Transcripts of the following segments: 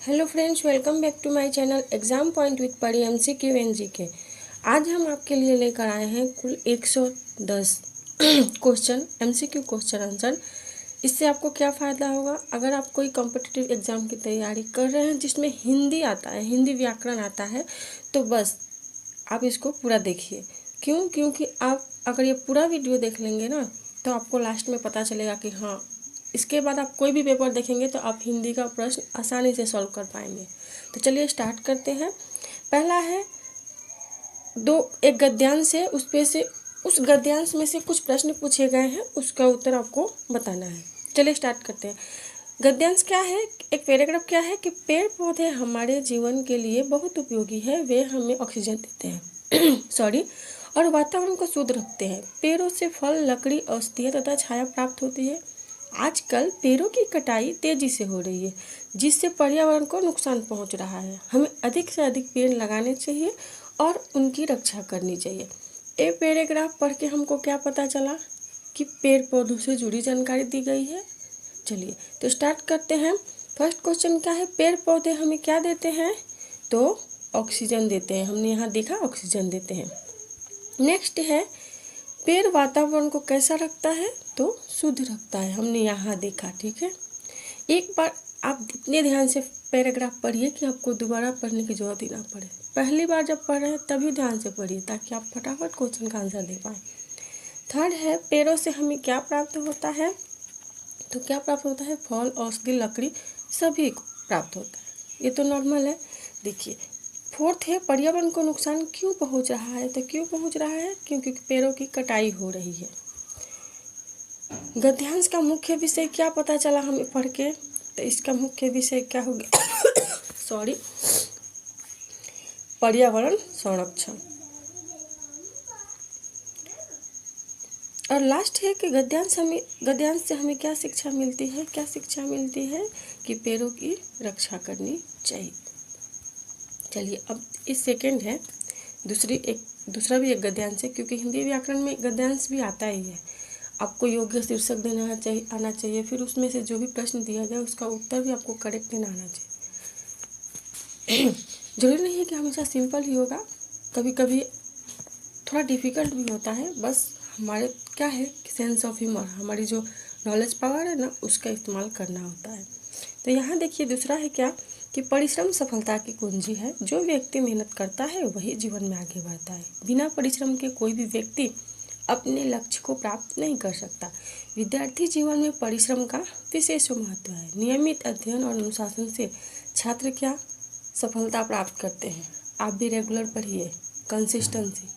Hello friends, welcome back to my channel exam point with Pari MCQ and GK. आज हम आपके लिए लेकर आए हैं कुल 110 क्वेश्चन MCQ क्वेश्चन आंसर। इससे आपको क्या फ़ायदा होगा? अगर आप कोई कॉम्पिटिटिव एग्ज़ाम की तैयारी कर रहे हैं जिसमें हिंदी आता है, हिंदी व्याकरण आता है, तो बस आप इसको पूरा देखिए। क्यों? क्योंकि आप अगर ये पूरा वीडियो देख लेंगे ना, तो आपको लास्ट में पता चलेगा कि हाँ, इसके बाद आप कोई भी पेपर देखेंगे तो आप हिंदी का प्रश्न आसानी से सॉल्व कर पाएंगे। तो चलिए स्टार्ट करते हैं। पहला है एक गद्यांश है, उस गद्यांश में से कुछ प्रश्न पूछे गए हैं, उसका उत्तर आपको बताना है। चलिए स्टार्ट करते हैं। गद्यांश क्या है? एक पैराग्राफ क्या है कि पेड़ पौधे हमारे जीवन के लिए बहुत उपयोगी है, वे हमें ऑक्सीजन देते हैं सॉरी और वातावरण को शुद्ध रखते हैं। पेड़ों से फल, लकड़ी, औषधीय तथा छाया प्राप्त होती है। आजकल पेड़ों की कटाई तेजी से हो रही है, जिससे पर्यावरण को नुकसान पहुंच रहा है। हमें अधिक से अधिक पेड़ लगाने चाहिए और उनकी रक्षा करनी चाहिए। ये पैराग्राफ पढ़ के हमको क्या पता चला कि पेड़ पौधों से जुड़ी जानकारी दी गई है। चलिए तो स्टार्ट करते हैं। फर्स्ट क्वेश्चन क्या है? पेड़ पौधे हमें क्या देते हैं? तो ऑक्सीजन देते हैं। हमने यहाँ देखा ऑक्सीजन देते हैं। नेक्स्ट है, पेड़ वातावरण को कैसा रखता है? तो शुद्ध रखता है। हमने यहाँ देखा। ठीक है, एक बार आप इतने ध्यान से पैराग्राफ पढ़िए कि आपको दोबारा पढ़ने की जरूरत ही ना पड़े। पहली बार जब पढ़ रहे हैं तभी ध्यान से पढ़िए, ताकि आप फटाफट क्वेश्चन का आंसर दे पाएँ। थर्ड है, पेड़ों से हमें क्या प्राप्त होता है? तो क्या प्राप्त होता है? फल, औषधि, लकड़ी सभी को प्राप्त होता है। ये तो नॉर्मल है। देखिए, फोर्थ है, पर्यावरण को नुकसान क्यों पहुंच रहा है? तो क्यों पहुंच रहा है? क्योंकि पेड़ों की कटाई हो रही है। गद्यांश का मुख्य विषय क्या पता चला हमें पढ़ के? तो इसका मुख्य विषय क्या हो गया सॉरी पर्यावरण संरक्षण। और लास्ट है कि गद्यांश से हमें क्या शिक्षा मिलती है? क्या शिक्षा मिलती है? कि पेड़ों की रक्षा करनी चाहिए। चलिए अब इस सेकंड है, दूसरा भी एक गद्यांश है, क्योंकि हिंदी व्याकरण में गद्यांश भी आता ही है। आपको योग्य शीर्षक देना आना चाहिए, फिर उसमें से जो भी प्रश्न दिया जाए उसका उत्तर भी आपको करेक्ट देना आना चाहिए। जरूरी नहीं है कि हमेशा सिंपल ही होगा, कभी कभी थोड़ा डिफिकल्ट भी होता है। बस हमारे क्या है कि सेंस ऑफ ह्यूमर, हमारी जो नॉलेज पावर है ना, उसका इस्तेमाल करना होता है। तो यहाँ देखिए दूसरा है क्या कि परिश्रम सफलता की कुंजी है। जो व्यक्ति मेहनत करता है वही जीवन में आगे बढ़ता है। बिना परिश्रम के कोई भी व्यक्ति अपने लक्ष्य को प्राप्त नहीं कर सकता। विद्यार्थी जीवन में परिश्रम का विशेष महत्व है। नियमित अध्ययन और अनुशासन से छात्र क्या सफलता प्राप्त करते हैं। आप भी रेगुलर पढ़िए, कंसिस्टेंसी,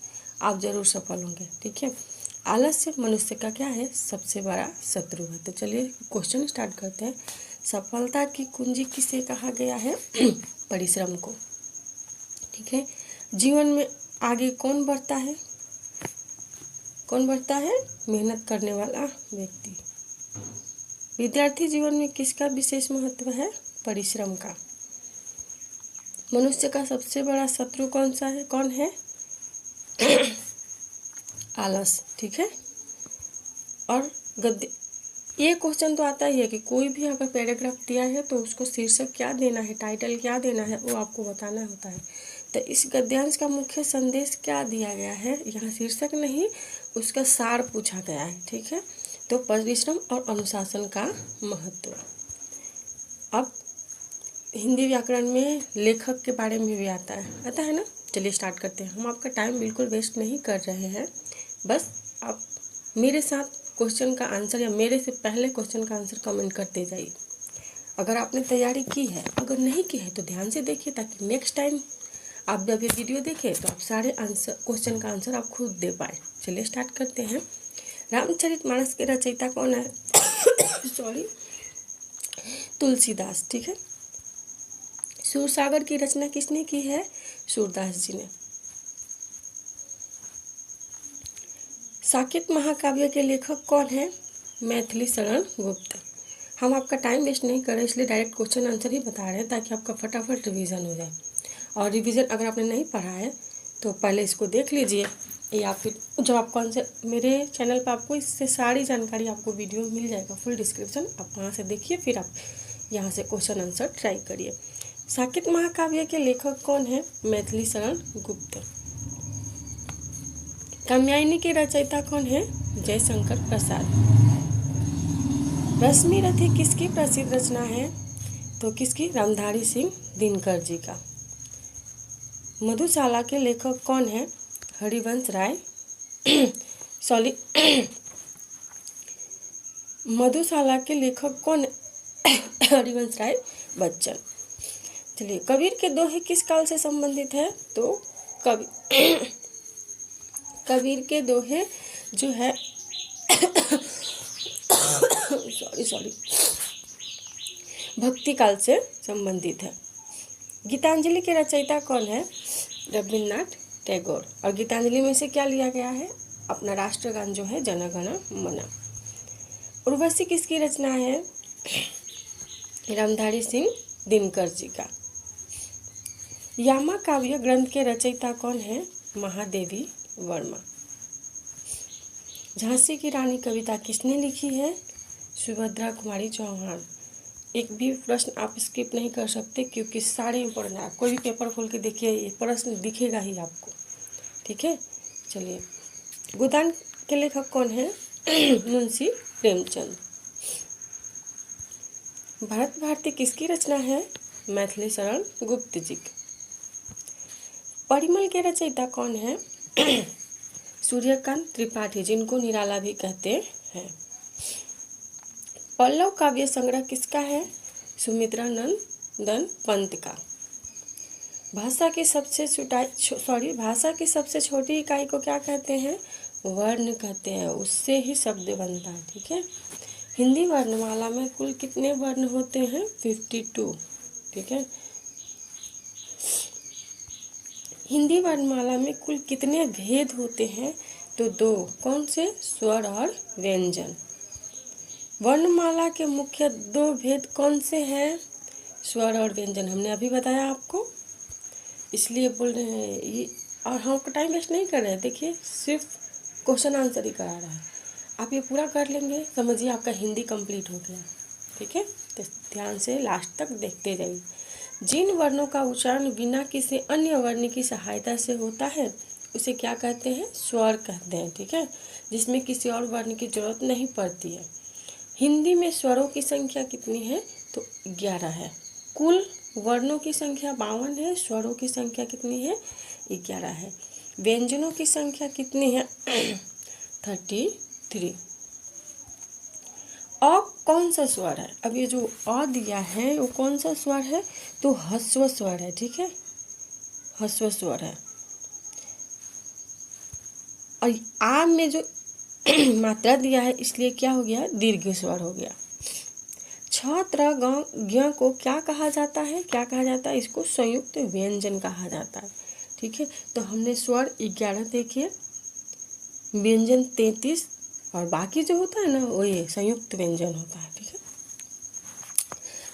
आप जरूर सफल होंगे। ठीक है, आलस्य मनुष्य का क्या है? सबसे बड़ा शत्रु है। तो चलिए क्वेश्चन स्टार्ट करते हैं। सफलता की कुंजी किसे कहा गया है? परिश्रम को। ठीक है, जीवन में आगे कौन बढ़ता है? कौन बढ़ता है? मेहनत करने वाला व्यक्ति। विद्यार्थी जीवन में किसका विशेष महत्व है? परिश्रम का। मनुष्य का सबसे बड़ा शत्रु कौन सा है? कौन है? आलस। ठीक है, और ये क्वेश्चन तो आता ही है कि कोई भी अगर पैराग्राफ दिया है तो उसको शीर्षक क्या देना है, टाइटल क्या देना है, वो आपको बताना होता है। तो इस गद्यांश का मुख्य संदेश क्या दिया गया है? यहाँ शीर्षक नहीं, उसका सार पूछा गया है। ठीक है, तो परिश्रम और अनुशासन का महत्व। अब हिंदी व्याकरण में लेखक के बारे में भी आता है ना। चलिए स्टार्ट करते हैं। हम आपका टाइम बिल्कुल वेस्ट नहीं कर रहे हैं, बस आप मेरे साथ क्वेश्चन का आंसर या मेरे से पहले क्वेश्चन का आंसर कमेंट करते जाइए। अगर आपने तैयारी की है, अगर नहीं की है तो ध्यान से देखिए, ताकि नेक्स्ट टाइम आप जब ये वीडियो देखें तो आप सारे क्वेश्चन का आंसर आप खुद दे पाए। चलिए स्टार्ट करते हैं। रामचरितमानस के रचयिता कौन है? सॉरी, तुलसीदास। ठीक है, सूरसागर की रचना किसने की है? सूरदास जी ने। साकेत महाकाव्य के लेखक कौन है? मैथिली शरण गुप्त। हम आपका टाइम वेस्ट नहीं कर रहे, इसलिए डायरेक्ट क्वेश्चन आंसर ही बता रहे हैं, ताकि आपका फटाफट रिवीजन हो जाए। और रिवीजन अगर आपने नहीं पढ़ा है तो पहले इसको देख लीजिए, या फिर जब आपको आंसर मेरे चैनल पर आपको इससे सारी जानकारी आपको वीडियो में मिल जाएगा, फुल डिस्क्रिप्शन। आप वहाँ से देखिए, फिर आप यहाँ से क्वेश्चन आंसर ट्राई करिए। साकेत महाकाव्य के लेखक कौन है? मैथिली शरण गुप्त। कात्यायनी के रचयिता कौन है? जयशंकर प्रसाद। रश्मि रथी किसकी प्रसिद्ध रचना है? तो किसकी? रामधारी सिंह दिनकर जी का। मधुशाला के लेखक कौन है? हरिवंश राय सॉरी मधुशाला के लेखक कौन है? हरिवंश राय बच्चन। चलिए, कबीर के दोहे किस काल से संबंधित है? तो कबीर के दोहे जो है सॉरी भक्ति काल से संबंधित है। गीतांजलि के रचयिता कौन है? रविन्द्रनाथ टैगोर। और गीतांजलि में से क्या लिया गया है? अपना राष्ट्रगान जो है जन गण मन। उर्वशी किसकी रचना है? रामधारी सिंह दिनकर जी का। यामा काव्य ग्रंथ के रचयिता कौन है? महादेवी वर्मा। झांसी की रानी कविता किसने लिखी है? सुभद्रा कुमारी चौहान। एक भी प्रश्न आप स्किप नहीं कर सकते क्योंकि सारे इम्पोर्टेंट है। कोई भी पेपर खोल के देखिए, ये प्रश्न दिखेगा ही आपको, ठीक है। चलिए, गोदान के लेखक कौन है? मुंशी प्रेमचंद। भारत भारती किसकी रचना है? मैथिली शरण गुप्त जी की। परिमल के रचयिता कौन है? सूर्यकांत त्रिपाठी, जिनको निराला भी कहते हैं। पल्लव काव्य संग्रह किसका है? सुमित्रानंदन पंत का। भाषा की सबसे छोटी इकाई को क्या कहते हैं? वर्ण कहते हैं। उससे ही शब्द बनता है, ठीक है। हिंदी वर्णमाला में कुल कितने वर्ण होते हैं? 52, ठीक है। हिंदी वर्णमाला में कुल कितने भेद होते हैं? तो 2। कौन से? स्वर और व्यंजन। वर्णमाला के मुख्य 2 भेद कौन से हैं? स्वर और व्यंजन। हमने अभी बताया आपको, इसलिए बोल रहे हैं ये। और हम टाइम वेस्ट नहीं कर रहे हैं। देखिए, सिर्फ क्वेश्चन आंसर ही करा रहा है। आप ये पूरा कर लेंगे, समझिए आपका हिंदी कंप्लीट हो गया, ठीक है। तो ध्यान से लास्ट तक देखते जाइए। जिन वर्णों का उच्चारण बिना किसी अन्य वर्ण की सहायता से होता है उसे क्या कहते हैं? स्वर कहते हैं, ठीक है। जिसमें किसी और वर्ण की जरूरत नहीं पड़ती है। हिंदी में स्वरों की संख्या कितनी है? तो 11 है। कुल वर्णों की संख्या 52 है। स्वरों की संख्या कितनी है? 11 है। व्यंजनों की संख्या कितनी है? 33। अ कौन सा स्वर है? अब ये जो अ दिया है वो कौन सा स्वर है? तो ह्रस्व स्वर है, ठीक है। ह्रस्व स्वर है। और आ में जो मात्रा दिया है इसलिए क्या हो गया? दीर्घ स्वर हो गया। छ त्र ज्ञ को क्या कहा जाता है? क्या कहा जाता है? इसको संयुक्त व्यंजन कहा जाता है, ठीक है। तो हमने स्वर 11 देखे, व्यंजन 33 और बाकी जो होता है ना वो ये संयुक्त व्यंजन होता है, ठीक है।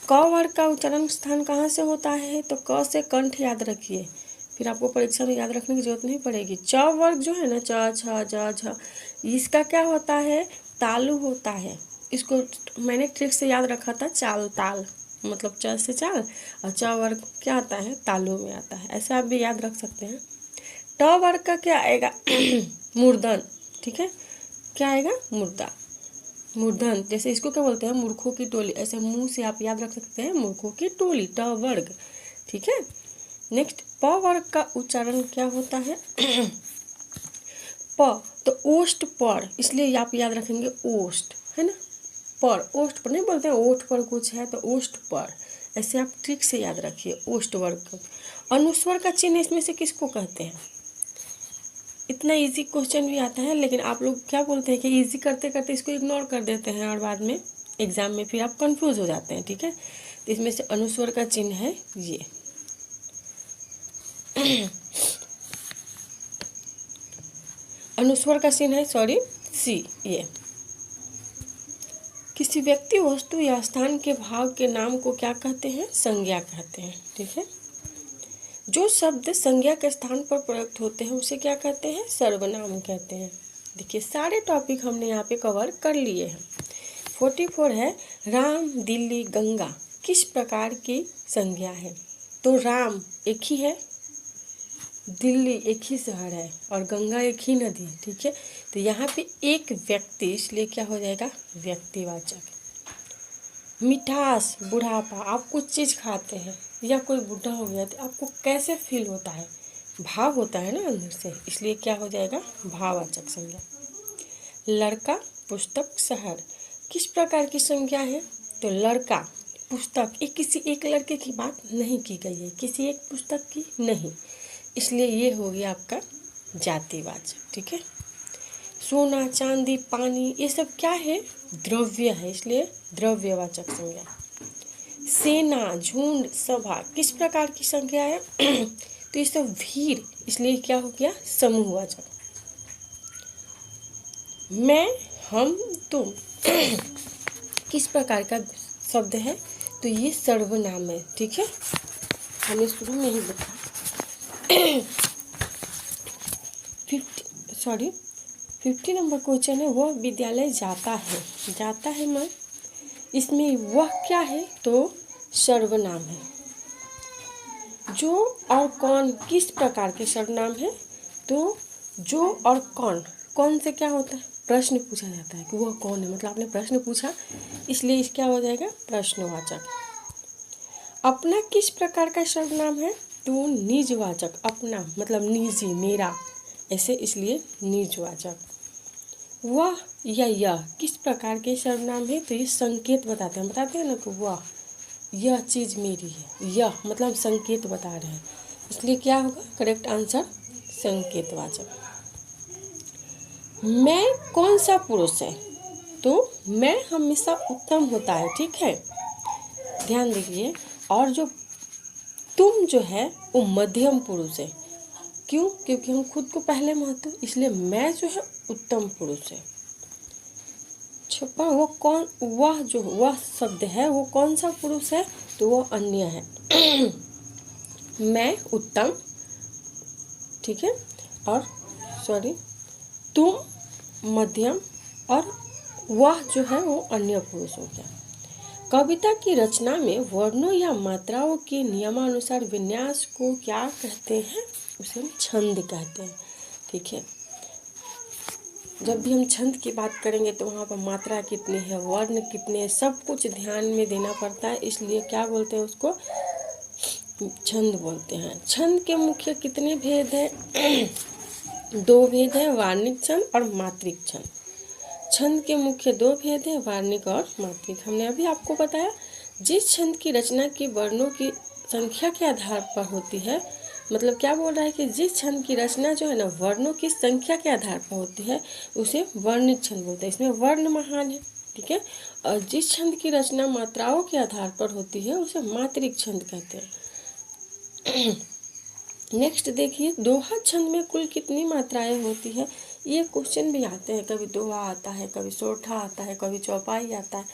क वर्ग का उच्चारण स्थान कहाँ से होता है? तो क से कंठ याद रखिए, फिर आपको परीक्षा में याद रखने की जरूरत नहीं पड़ेगी। च वर्ग जो है ना, च छ ज झ, इसका क्या होता है? तालु होता है। इसको मैंने ट्रिक से याद रखा था, चाल ताल, मतलब च से चाल, और च वर्ग क्या आता है? तालु में आता है। ऐसे आप भी याद रख सकते हैं। ट वर्ग का क्या आएगा? मूर्धन, ठीक है। क्या आएगा? मुर्दा, मूर्धन। जैसे इसको क्या बोलते हैं? मूर्खों की टोली। ऐसे मुंह से आप याद रख सकते हैं, मूर्खों की टोली, ट वर्ग, ठीक है। नेक्स्ट, प वर्ग का उच्चारण क्या होता है? प, तो ओष्ठ पर, इसलिए आप याद रखेंगे ओष्ठ, है ना। पर, ओष्ठ पर नहीं बोलते हैं, ओठ पर कुछ है तो ओष्ठ पर, ऐसे आप ट्रिक से याद रखिए ओष्ठ वर्ग का। अनुस्वर का चिन्ह इसमें से किसको कहते हैं? इतना इजी क्वेश्चन भी आता है, लेकिन आप लोग क्या बोलते हैं कि इजी करते करते इसको इग्नोर कर देते हैं और बाद में एग्जाम में फिर आप कंफ्यूज हो जाते हैं, ठीक है। तो इसमें से अनुस्वर का चिन्ह है ये। अनुस्वर का चिन्ह है सी, ये। किसी व्यक्ति, वस्तु या स्थान के भाव के नाम को क्या कहते हैं? संज्ञा कहते हैं, ठीक है। जो शब्द संज्ञा के स्थान पर प्रयुक्त होते हैं उसे क्या कहते हैं? सर्वनाम कहते हैं। देखिए, सारे टॉपिक हमने यहाँ पे कवर कर लिए हैं। 44 है, राम, दिल्ली, गंगा किस प्रकार की संज्ञा है? तो राम एक ही है, दिल्ली एक ही शहर है और गंगा एक ही नदी है, ठीक है। तो यहाँ पे एक व्यक्ति, इसलिए क्या हो जाएगा, व्यक्तिवाचक। मिठास, बुढ़ापा, आप कुछ चीज़ खाते हैं या कोई बूढ़ा हो गया तो आपको कैसे फील होता है, भाव होता है ना अंदर से, इसलिए क्या हो जाएगा, भाववाचक संज्ञा। लड़का, पुस्तक, शहर, किस प्रकार की संज्ञा है, तो लड़का, पुस्तक, एक किसी एक लड़के की बात नहीं की गई है, किसी एक पुस्तक की नहीं, इसलिए ये हो गया आपका जातिवाचक, ठीक है। सोना, चांदी, पानी, ये सब क्या है, द्रव्य है, इसलिए द्रव्यवाचक संज्ञा। सेना, झुंड, सभा, किस प्रकार की संज्ञा है तो ये सब भीड़, इसलिए क्या हो गया, समूहवाचक। मैं, हम, तुम किस प्रकार का शब्द है, तो ये सर्वनाम है, ठीक है, हमने शुरू में ही लिखा। 50 नंबर क्वेश्चन है, वह विद्यालय जाता है, जाता है मैं, इसमें वह क्या है, तो सर्वनाम है। जो और कौन किस प्रकार के सर्वनाम है, तो जो और कौन, कौन से क्या होता है, प्रश्न पूछा जाता है कि वह कौन है, मतलब आपने प्रश्न पूछा, इसलिए इस क्या हो जाएगा, प्रश्नवाचक। अपना किस प्रकार का सर्वनाम है, तो निजवाचक, अपना मतलब निजी, मेरा, ऐसे, इसलिए निजवाचक। वह या यह किस प्रकार के सर्वनाम है, तो ये संकेत बताते हैं ना, तो वह, यह चीज़ मेरी है, यह मतलब संकेत बता रहे हैं, इसलिए क्या होगा, करेक्ट आंसर संकेतवाचक। मैं कौन सा पुरुष है, तो मैं हमेशा उत्तम होता है, ठीक है, ध्यान दीजिए। और जो तुम जो है वो मध्यम पुरुष है, क्यों, क्योंकि हम खुद को पहले महत्व, इसलिए मैं जो है उत्तम पुरुष है। छुपा, वो कौन, वह जो वह शब्द है वो कौन सा पुरुष है, तो वो अन्य है मैं उत्तम, ठीक है, और तुम मध्यम, और वह जो है वो अन्य पुरुष हो गया। कविता की रचना में वर्णों या मात्राओं के नियमानुसार विन्यास को क्या कहते हैं, उसे हम छंद कहते हैं, ठीक है। जब भी हम छंद की बात करेंगे तो वहाँ पर मात्रा कितनी है, वर्ण कितने हैं, सब कुछ ध्यान में देना पड़ता है, इसलिए क्या बोलते हैं उसको, छंद बोलते हैं। छंद के मुख्य कितने भेद हैं, 2 भेद है, वार्णिक छंद और मात्रिक छंद। छंद के मुख्य 2 भेद हैं, वार्णिक और मात्रिक। हमने अभी आपको बताया, जिस छंद की रचना की वर्णों की संख्या के आधार पर होती है, मतलब क्या बोल रहा है कि जिस छंद की रचना जो है ना वर्णों की संख्या के आधार पर होती है उसे वर्णिक छंद बोलते हैं, इसमें वर्ण महान है, ठीक है। और जिस छंद की रचना मात्राओं के आधार पर होती है उसे मात्रिक छंद कहते हैं। नेक्स्ट देखिए, दोहा छंद में कुल कितनी मात्राएं होती है, ये क्वेश्चन भी आते हैं, कभी दोहा आता है, कभी सोठा आता है, कभी चौपाई आता है।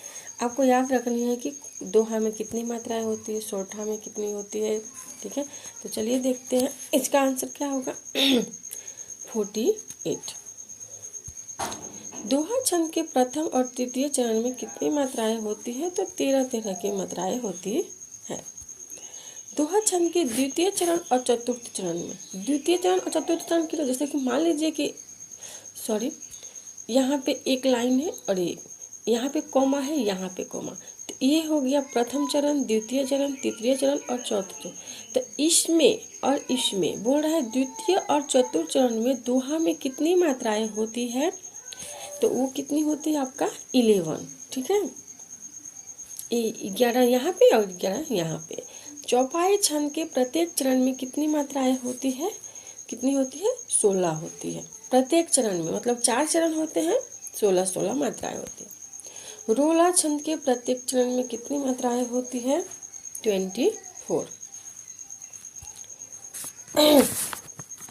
आपको याद रखनी है कि दोहा में कितनी मात्राएं होती है, सोठा में कितनी होती है, ठीक है। तो चलिए देखते हैं इसका आंसर क्या होगा 48। दोहा छंद के प्रथम और तृतीय चरण में कितनी मात्राएं होती है, तो 13 की मात्राएं होती है। दोहा छंद के द्वितीय चरण और चतुर्थ चरण में, द्वितीय चरण और चतुर्थ चरण की, तो जैसे कि मान लीजिए कि यहाँ पे एक लाइन है और यहाँ पे कॉमा है, यहाँ पे कॉमा, तो ये हो गया प्रथम चरण, द्वितीय चरण, तृतीय चरण और चौथ चरण। तो इसमें और इसमें बोल रहा है द्वितीय और चतुर्थ चरण में दोहा में कितनी मात्राएं होती है, तो वो कितनी होती है आपका 11, ठीक है, 11 यहाँ पे और 11 यहाँ पे। चौपाई छंद के प्रत्येक चरण में कितनी मात्राएं होती है, कितनी होती है, 16 होती है प्रत्येक चरण में, मतलब 4 चरण होते हैं, 16 मात्राएं होती है। रोला छंद के प्रत्येक चरण में कितनी मात्राएं होती है, 24।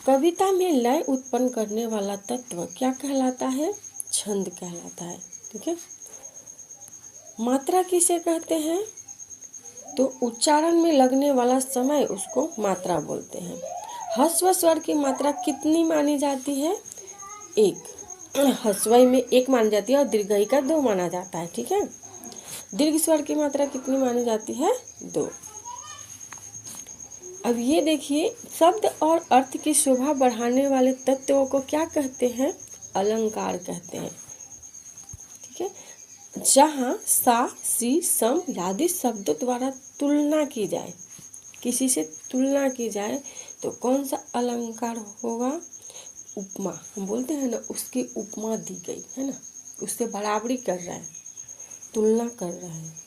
कविता में लय उत्पन्न करने वाला तत्व क्या कहलाता है, छंद कहलाता है, ठीक है। मात्रा किसे कहते हैं, तो उच्चारण में लगने वाला समय उसको मात्रा बोलते हैं। ह्रस्व स्वर की मात्रा कितनी मानी जाती है, 1, ह्रस्वई में 1 मानी जाती है और दीर्घई का 2 माना जाता है, ठीक है। दीर्घ स्वर की मात्रा कितनी मानी जाती है, 2। अब ये देखिए, शब्द और अर्थ की शोभा बढ़ाने वाले तत्वों को क्या कहते हैं? अलंकार कहते हैं। ठीक है, जहाँ सा, सी, सम आदि शब्दों द्वारा तुलना की जाए, किसी से तुलना की जाए तो कौन सा अलंकार होगा? उपमा। हम बोलते हैं ना, उसकी उपमा दी गई है ना, उससे बराबरी कर रहा है, तुलना कर रहा है।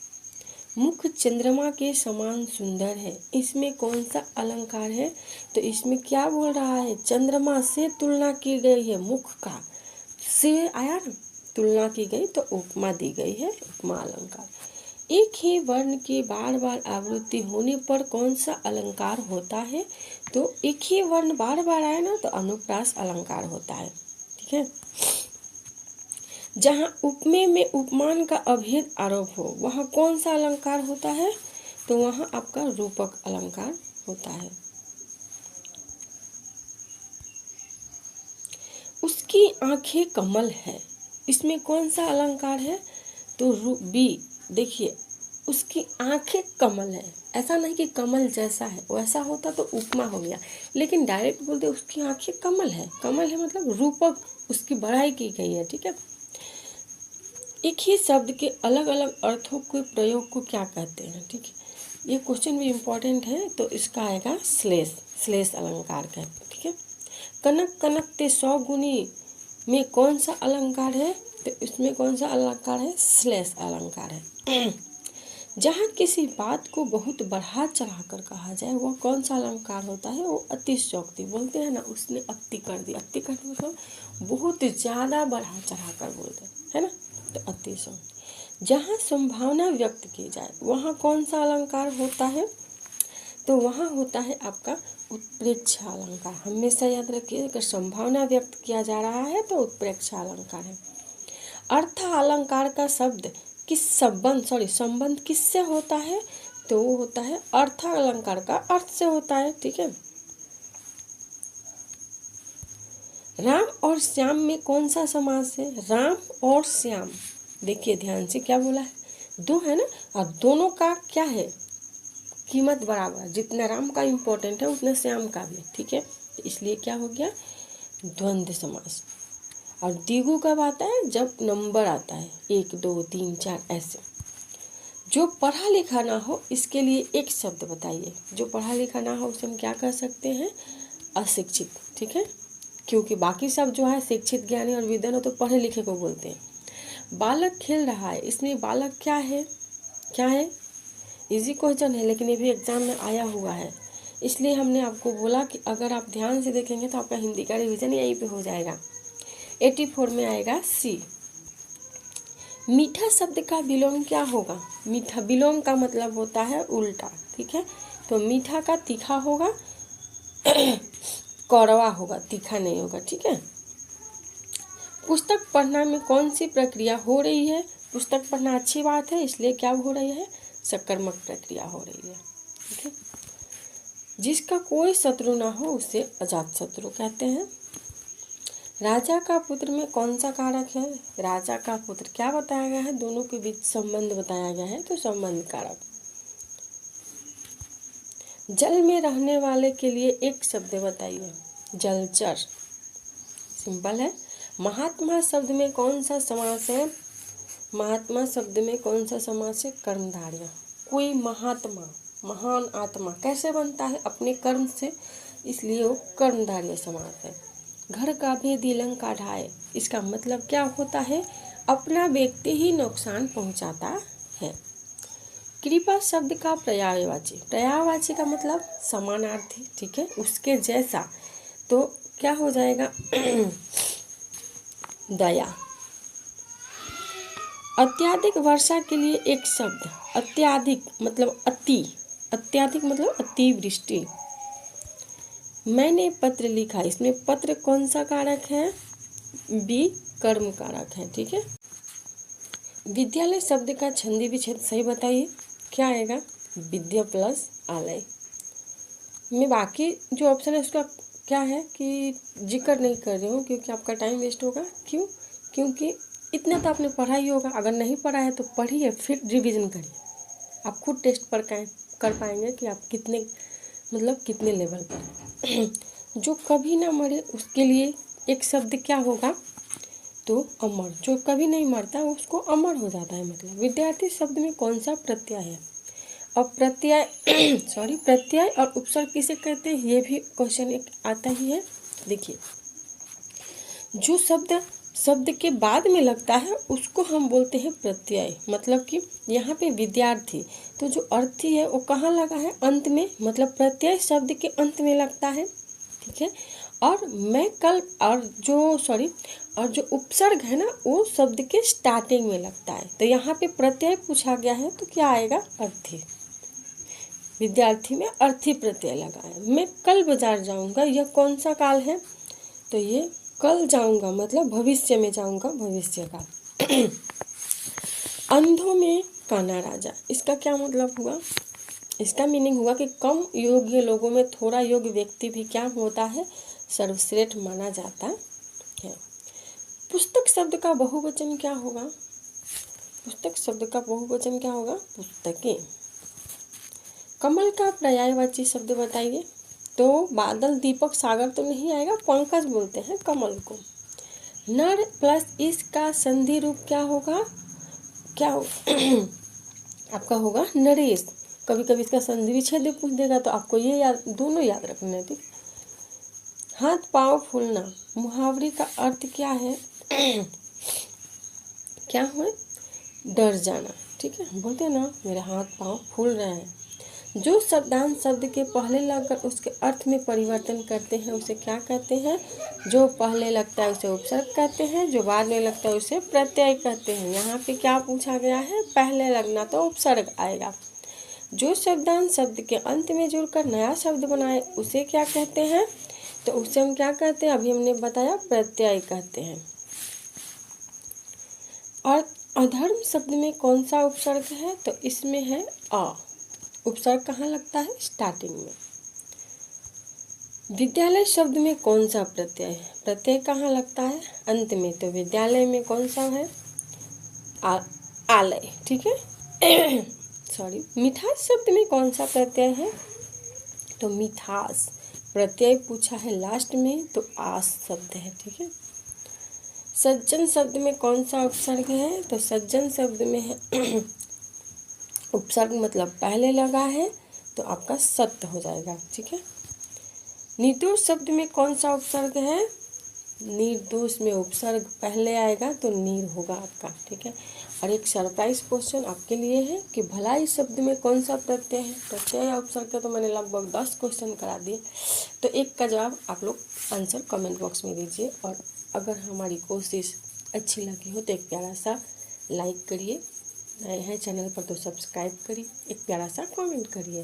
मुख चंद्रमा के समान सुंदर है, इसमें कौन सा अलंकार है? तो इसमें क्या बोल रहा है? चंद्रमा से तुलना की गई है, मुख का से आया ना, तुलना की गई तो उपमा दी गई है, उपमा अलंकार। एक ही वर्ण की बार बार आवृत्ति होने पर कौन सा अलंकार होता है? तो एक ही वर्ण बार बार आए ना तो अनुप्रास अलंकार होता है। ठीक है, जहाँ उपमेय में उपमान का अभेद आरोप हो वहाँ कौन सा अलंकार होता है? तो वहाँ आपका रूपक अलंकार होता है। उसकी आंखें कमल है, इसमें कौन सा अलंकार है? तो बी। देखिए, उसकी आंखें कमल है, ऐसा नहीं कि कमल जैसा है, वैसा होता तो उपमा हो गया, लेकिन डायरेक्ट बोलते उसकी आंखें कमल है। कमल है मतलब रूपक, उसकी बढ़ाई की गई है। ठीक है, एक ही शब्द के अलग अलग अर्थों के प्रयोग को क्या कहते हैं? ठीक है, ये क्वेश्चन भी इम्पोर्टेंट है, तो इसका आएगा श्लेष। श्लेष अलंकार का। ठीक है, कनक कनक ते 100 गुनी में कौन सा अलंकार है? तो इसमें कौन सा अलंकार है? श्लेष अलंकार है। जहाँ किसी बात को बहुत बढ़ा चढ़ाकर कहा जाए वह कौन सा अलंकार होता है? वो अतिशयोक्ति। बोलते हैं ना, उसने अति कर दी। अति कर दी मतलब बहुत ज़्यादा बढ़ा चढ़ाकर बोलते है ना, तो अतिशयोक्ति। जहाँ संभावना व्यक्त की जाए वहाँ कौन सा अलंकार होता है? तो वहाँ होता है आपका उत्प्रेक्षा अलंकार। हमेशा याद रखिए, अगर संभावना व्यक्त किया जा रहा है तो उत्प्रेक्षा अलंकार है। अर्थ अलंकार का शब्द किस संबंध किससे होता है? तो वो होता है अर्थ अलंकार का अर्थ से होता है। ठीक है, राम और श्याम में कौन सा समास है? राम और श्याम, देखिए ध्यान से, क्या बोला है? दो है ना, और दोनों का क्या है? कीमत बराबर। जितना राम का इम्पोर्टेंट है उतना श्याम का भी। ठीक है, तो इसलिए क्या हो गया? द्वंद्व समास। और द्विगु कब आता है? जब नंबर आता है 1 2 3 4 ऐसे। जो पढ़ा लिखा ना हो इसके लिए एक शब्द बताइए। जो पढ़ा लिखा ना हो उसे हम क्या कह सकते हैं? अशिक्षित। ठीक है, क्योंकि बाकी सब जो है शिक्षित, ज्ञानी और विद्वान हो तो पढ़े लिखे को बोलते हैं। बालक खेल रहा है, इसमें बालक क्या है? क्या है? इजी क्वेश्चन है, लेकिन ये भी एग्जाम में आया हुआ है, इसलिए हमने आपको बोला कि अगर आप ध्यान से देखेंगे तो आपका हिंदी का रिवीजन यहीं पे हो जाएगा। 84 में आएगा सी। मीठा शब्द का विलोम क्या होगा? मीठा विलोम का मतलब होता है उल्टा। ठीक है, तो मीठा का तीखा होगा, कौरवा होगा, तीखा नहीं होगा। ठीक है, पुस्तक पढ़ना में कौन सी प्रक्रिया हो रही है? पुस्तक पढ़ना अच्छी बात है, इसलिए क्या हो रही है? सकर्मक प्रक्रिया हो रही है। ठीक है, जिसका कोई शत्रु ना हो उसे अजात शत्रु कहते हैं। राजा का पुत्र में कौन सा कारक है? राजा का पुत्र क्या बताया गया है? दोनों के बीच संबंध बताया गया है, तो संबंध कारक। जल में रहने वाले के लिए एक शब्द बताइए। जलचर, सिंपल है। महात्मा शब्द में कौन सा समास है? महात्मा शब्द में कौन सा समास है? कर्मधारय। कोई महात्मा, महान आत्मा कैसे बनता है? अपने कर्म से, इसलिए वो कर्मधारय समास है। घर का भेदी लंका ढाए, इसका मतलब क्या होता है? अपना व्यक्ति ही नुकसान पहुंचाता है। कृपा शब्द का पर्यायवाची, पर्यायवाची का मतलब समानार्थी। ठीक है, उसके जैसा, तो क्या हो जाएगा? दया। अत्याधिक वर्षा के लिए एक शब्द। अत्याधिक मतलब अति, अत्याधिक मतलब अतिवृष्टि। मैंने पत्र लिखा, इसमें पत्र कौन सा कारक है? बी, कर्म कारक है। ठीक है, विद्यालय शब्द का छंदी विच्छेद सही बताइए, क्या आएगा? विद्या प्लस आलय। मैं बाकी जो ऑप्शन है उसका क्या है कि जिक्र नहीं कर रही हूँ, क्योंकि आपका टाइम वेस्ट होगा। क्यों? क्योंकि इतना तो आपने पढ़ा ही होगा। अगर नहीं पढ़ा है तो पढ़िए, फिर रिवीजन करिए। आप खुद टेस्ट पर कर पाएंगे कि आप कितने मतलब कितने लेवल पर। जो कभी ना मरे उसके लिए एक शब्द क्या होगा, तो अमर। जो कभी नहीं मरता उसको अमर हो जाता है। मतलब विद्यार्थी शब्द में कौन सा प्रत्यय है। अब प्रत्यय प्रत्यय और उपसर्ग किसे कहते हैं, ये भी क्वेश्चन एक आता ही है। देखिए, जो शब्द के बाद में लगता है उसको हम बोलते हैं प्रत्यय। मतलब कि यहाँ पे विद्यार्थी, तो जो अर्थी है वो कहाँ लगा है, अंत में। मतलब प्रत्यय शब्द के अंत में लगता है, ठीक है। और मैं कल और जो उपसर्ग है ना वो शब्द के स्टार्टिंग में लगता है। तो यहाँ पे प्रत्यय पूछा गया है तो क्या आएगा, अर्थी। विद्यार्थी में अर्थी प्रत्यय लगा है। मैं कल बाजार जाऊंगा, यह कौन सा काल है, तो ये कल जाऊंगा मतलब भविष्य में जाऊंगा, भविष्य का। अंधों में काना राजा, इसका क्या मतलब हुआ, इसका मीनिंग हुआ कि कम योग्य लोगों में थोड़ा योग्य व्यक्ति भी क्या होता है, सर्वश्रेष्ठ माना जाता है। पुस्तक शब्द का बहुवचन क्या होगा, पुस्तक शब्द का बहुवचन क्या होगा, पुस्तकें। कमल का पर्यायवाची शब्द बताइए, तो बादल, दीपक, सागर तो नहीं आएगा, पंकज बोलते हैं कमल को। नर प्लस इस का संधि रूप क्या होगा, क्या हो आपका होगा नरेश। कभी कभी इसका संधि विच्छेद पूछ देगा तो आपको ये याद, दोनों याद रखना है, ठीक। हाथ पाँव फूलना, मुहावरे का अर्थ क्या है, क्या है, डर जाना, ठीक है। बोलते हैं ना मेरे हाथ पाँव फूल रहे हैं। जो शब्दांश शब्द के पहले लगकर उसके अर्थ में परिवर्तन करते हैं उसे क्या कहते हैं, जो पहले लगता है उसे उपसर्ग कहते हैं, जो बाद में लगता है उसे प्रत्यय कहते हैं। यहाँ पे क्या पूछा गया है, पहले लगना तो उपसर्ग आएगा। जो शब्दांश शब्द के अंत में जुड़कर नया शब्द बनाए उसे क्या कहते हैं, तो उसे हम क्या कहते हैं, अभी हमने बताया प्रत्यय कहते हैं। और अधर्म शब्द में कौन सा उपसर्ग है, तो इसमें है अ। उपसर्ग कहाँ लगता है, स्टार्टिंग में। विद्यालय शब्द में कौन सा प्रत्यय है, प्रत्यय कहाँ लगता है, अंत में। तो विद्यालय में कौन सा है, आलय, ठीक है। मिठास शब्द में कौन सा प्रत्यय है, तो मिठास प्रत्यय पूछा है लास्ट में, तो आस शब्द है, ठीक है। सज्जन शब्द में कौन सा उपसर्ग है, तो सज्जन शब्द में है उपसर्ग मतलब पहले लगा है तो आपका सत्य हो जाएगा, ठीक है। निर्दोष शब्द में कौन सा उपसर्ग है, निर्दोष में उपसर्ग पहले आएगा तो नीर होगा आपका, ठीक है। और एक सरप्राइज क्वेश्चन आपके लिए है कि भलाई शब्द में कौन सा प्रत्यय है, प्रत्यय या उपसर्ग का तो मैंने लगभग 10 क्वेश्चन करा दिए। तो एक का जवाब आप लोग आंसर कमेंट बॉक्स में दीजिए। और अगर हमारी कोशिश अच्छी लगी हो तो एक प्यारा सा लाइक करिए, नए हैं चैनल पर तो सब्सक्राइब करिए, एक प्यारा सा कमेंट करिए।